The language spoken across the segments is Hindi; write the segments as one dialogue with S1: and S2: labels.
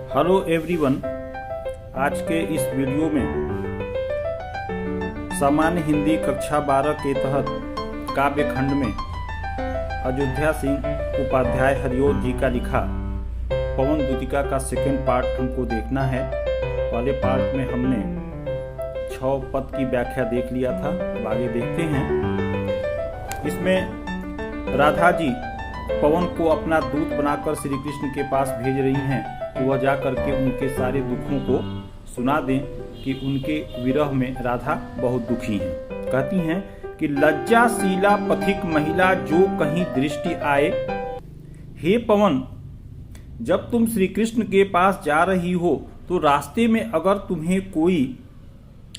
S1: हेलो एवरीवन, आज के इस वीडियो में सामान्य हिंदी कक्षा 12 के तहत काव्य खंड में अयोध्या सिंह उपाध्याय हरिओर जी का लिखा पवन दूतिका का सेकंड पार्ट हमको देखना है। पहले पार्ट में हमने 6 पद की व्याख्या देख लिया था, अब आगे देखते हैं। इसमें राधा जी पवन को अपना दूत बनाकर श्री कृष्ण के पास भेज रही हैं कि वह जा करके उनके सारे दुखों को सुना दें कि उनके विरह में राधा बहुत दुखी हैं। कहती हैं कि लज्जाशीला पथिक महिला जो कहीं दृष्टि आए, हे पवन, जब तुम श्री कृष्ण के पास जा रही हो तो रास्ते में अगर तुम्हें कोई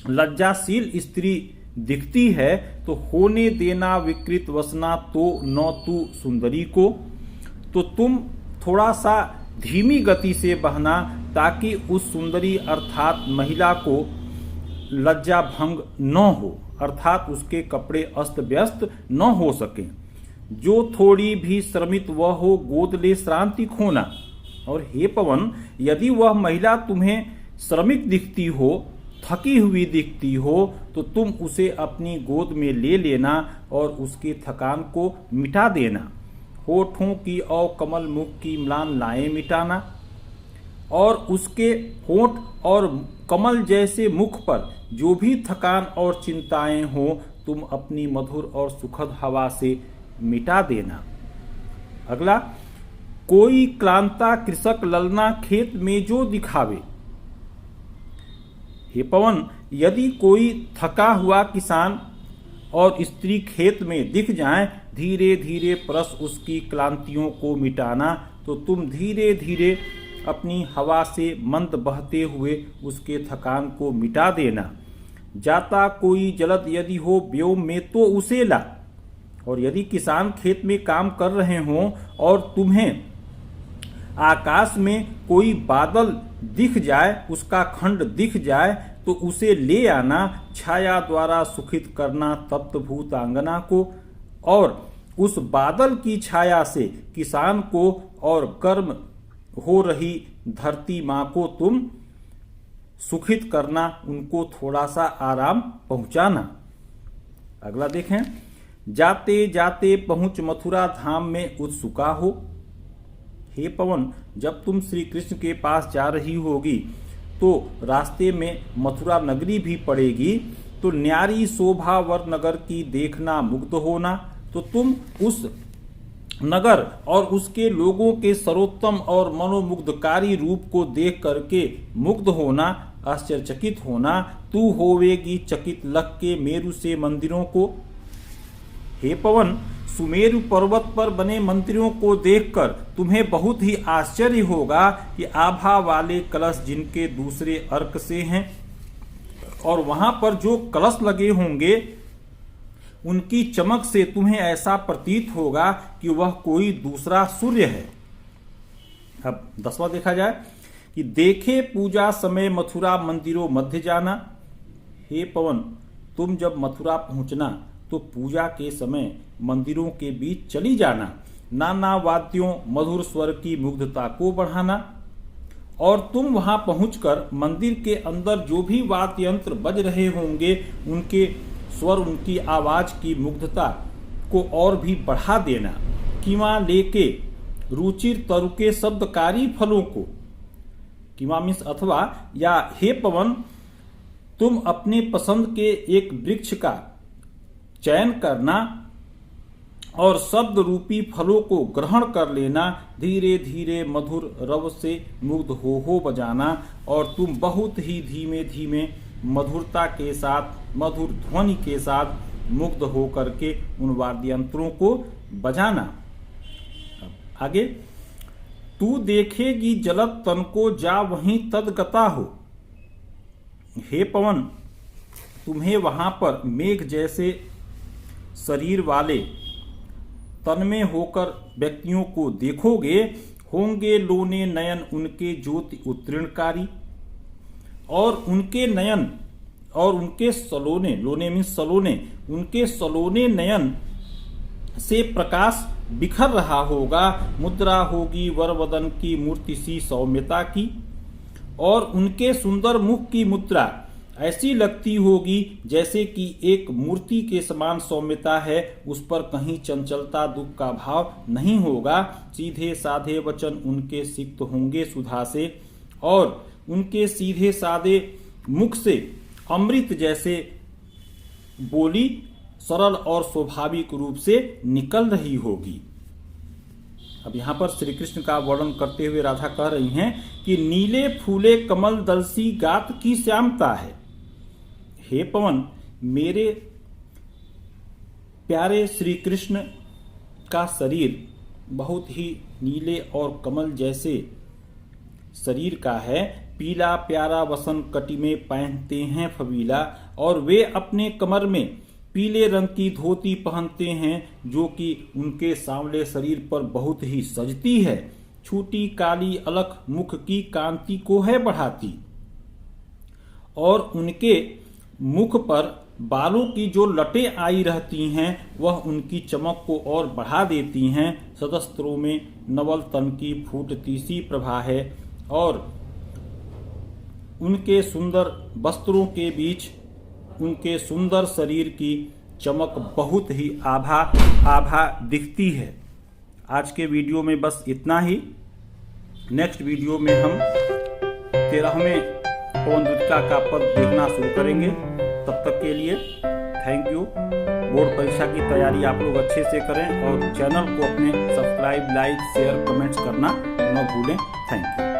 S1: लज्जाशील स्त्री दिखती है तो होने देना विकृत वसना तो न तू सुंदरी को, तो तुम थोड़ा सा धीमी गति से बहना ताकि उस सुंदरी अर्थात महिला को लज्जा भंग न हो, अर्थात उसके कपड़े अस्त व्यस्त न हो सके। जो थोड़ी भी श्रमित वह हो गोद ले श्रांति खोना। और हे पवन, यदि वह महिला तुम्हें श्रमिक दिखती हो, थकी हुई दिखती हो, तो तुम उसे अपनी गोद में ले लेना और उसके थकान को मिटा देना। होठों की और कमल मुख की म्लान लाएं मिटाना, और उसके होठ और कमल जैसे मुख पर जो भी थकान और चिंताएं हो तुम अपनी मधुर और सुखद हवा से मिटा देना। अगला, कोई क्लांता कृषक ललना खेत में जो दिखावे। हे पवन, यदि कोई थका हुआ किसान और स्त्री खेत में दिख जाए, धीरे धीरे परस उसकी क्लांतियों को मिटाना, तो तुम धीरे धीरे अपनी हवा से मंद बहते हुए उसके थकान को मिटा देना। जाता कोई जलद यदि हो व्योम में तो उसे ला। और यदि किसान खेत में काम कर रहे हों और तुम्हें आकाश में कोई बादल दिख जाए, उसका खंड दिख जाए, तो उसे ले आना, छाया द्वारा सुखित करना तप्त भूतांगना को, और उस बादल की छाया से किसान को और गर्म हो रही धरती माँ को तुम सुखित करना, उनको थोड़ा सा आराम पहुंचाना। अगला देखें, जाते जाते पहुंच मथुरा धाम में उत्सुका हो। हे पवन, जब तुम श्री कृष्ण के पास जा रही होगी तो रास्ते में मथुरा नगरी भी पड़ेगी, तो न्यारी शोभा वर नगर की देखना मुग्ध होना, तो तुम उस नगर और उसके लोगों के सर्वोत्तम और मनोमुग्धकारी रूप को देख करके मुग्ध होना, आश्चर्यचकित होना। तू होवेगी चकित लख के मेरु से मंदिरों को। हे पवन, सुमेरु पर्वत पर बने मंदिरों को देखकर तुम्हें बहुत ही आश्चर्य होगा कि आभा वाले कलश जिनके दूसरे अर्क से हैं, और वहां पर जो कलश लगे होंगे उनकी चमक से तुम्हें ऐसा प्रतीत होगा कि वह कोई दूसरा सूर्य है। अब 10वां देखा जाए कि देखे पूजा समय मथुरा मंदिरों मध्य जाना। हे पवन, तुम जब मथुरा पहुंचना तो पूजा के समय मंदिरों के बीच चली जाना, नाना वाद्यों मधुर स्वर की मुग्धता को बढ़ाना, और तुम वहां पहुंचकर मंदिर के अंदर जो भी वाद्य यंत्र बज रहे होंगे उनके स्वर, उनकी आवाज की मुग्धता को और भी बढ़ा देना। कीमा लेके रुचिर तरुके शब्दकारी फलों को, कीमा मीन्स अथवा, या हे पवन, तुम अपने पसंद के एक वृक्ष का चयन करना और शब्द रूपी फलों को ग्रहण कर लेना, धीरे धीरे मधुर रव से मुग्ध हो बजाना, और तुम बहुत ही धीमे धीमे मधुरता के साथ, मधुर ध्वनि के साथ मुग्ध हो करके उन वाद्ययंत्रों को बजाना। आगे, तू देखेगी जलद तन को जा वहीं तदगता हो। हे पवन, तुम्हें वहां पर मेघ जैसे शरीर वाले तन में होकर व्यक्तियों को देखोगे, होंगे लोने नयन उनके ज्योति उत्तीर्णकारी, और उनके नयन और उनके सलोने, लोने मीन्स सलोने, उनके सलोने नयन से प्रकाश बिखर रहा होगा। मुद्रा होगी वरवदन की मूर्ति सी सौम्यता की, और उनके सुंदर मुख की मुद्रा ऐसी लगती होगी जैसे कि एक मूर्ति के समान सौम्यता है, उस पर कहीं चंचलता दुख का भाव नहीं होगा। सीधे साधे वचन उनके सिक्त होंगे सुधा से और उनके सीधे साधे मुख से अमृत जैसे बोली सरल और स्वाभाविक रूप से निकल रही होगी। अब यहाँ पर श्री कृष्ण का वर्णन करते हुए राधा कह रही हैं कि नीले फूले कमल दलसी गात की श्यामता है। हे पवन, मेरे प्यारे श्री कृष्ण का शरीर बहुत ही नीले और कमल जैसे शरीर का है। पीला प्यारा वसन कटी में पहनते हैं फबीला और वे अपने कमर में पीले रंग की धोती पहनते हैं जो कि उनके सांवले शरीर पर बहुत ही सजती है। छोटी काली अलख मुख की कांति को है बढ़ाती और उनके मुख पर बालों की जो लटें आई रहती हैं वह उनकी चमक को और बढ़ा देती हैं। सदस्त्रों में नवल तन की फूटती सी प्रभा है और उनके सुंदर वस्त्रों के बीच उनके सुंदर शरीर की चमक बहुत ही आभा दिखती है। आज के वीडियो में बस इतना ही। नेक्स्ट वीडियो में हम 13वें पवन दूतिका का पद देखना शुरू करेंगे। तब तक के लिए थैंक यू। बोर्ड परीक्षा की तैयारी आप लोग अच्छे से करें और चैनल को अपने सब्सक्राइब, लाइक, शेयर, कमेंट्स करना न भूलें। Thank you.